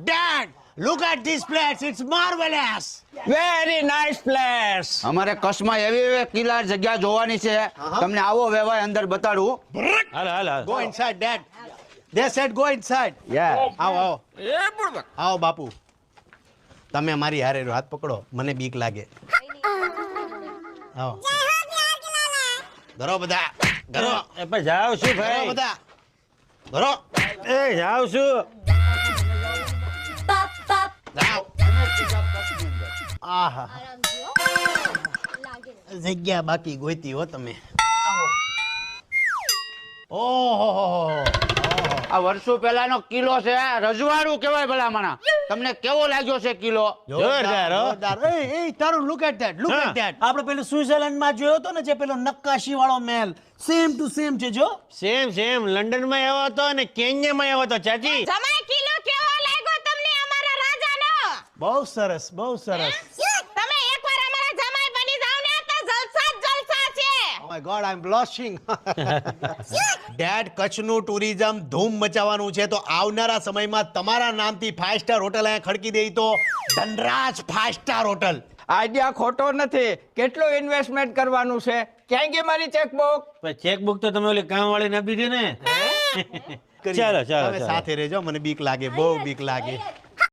Dad, look at this place. It's marvelous. Very nice place. અમારે કચ્છમાં એવી કિલ્લા જગ્યા જોવાની છે. તમને આવો વેવાય અંદર બતાડું. હાલ Go inside, Dad. They said go inside. આવો. આવો બાપુ. તમે મારી હારે હાથ પકડો. મને બીક લાગે. આવો. ધરો બધા. ધરો. એ પણ જાવ છું ધરો ભાઈ. બધા. ધરો. એ જાવ છું. જાઓ. આહા. જગ્યા બાકી ગોઈતી હો તમે. ઓહો. આ વર્ષો પહેલાનો કિલ્લો છે. રજવાડું કહેવાય ભલામણા. તમને કેવો લાગ્યો છે કિલ્લો? જોરદાર, હો. જોરદાર. એ તારું look at that. Look હા. at that. આપણે પેલું સ્વિટ્ઝરલેન્ડ માં જોયો હતો ને જે પેલો નક્કાશી વાળો મહેલ સેમ ટુ સેમ છે જો. સેમ લંડન માં આવ્યો હતો અને કેન્યા માં આવ્યો હતો ચાચી. જમાઈ કિલો કેવો લાગ્યો તમને અમારા રાજાનો? બહુ સરસ બહુ સરસ. તમે એકવાર અમારા જમાઈ બની જાવ ને તો જલસા જ જલસા છે. Oh my God, I'm blushing. Dad, કચ્છનું ટુરિઝમ ધૂમ મચાવવાનું છે તો આવનારા સમયમાં તમારા નામથી 5 સ્ટાર હોટલ અહીંયા ખડકી દે તો ધનરાજ 5 સ્ટાર હોટલ. આઈડિયા ખોટો નથી. કેટલું ઇન્વેસ્ટમેન્ટ કરવાનું છે? ક્યાં ગઈ મારી ચેકબુક? ચેકબુક તો તમે ઓલી કામ વાળી આપી દીધી ને. ચાલો તમે સાથે રહેજો, મને બીક લાગે, બહુ બીક લાગે.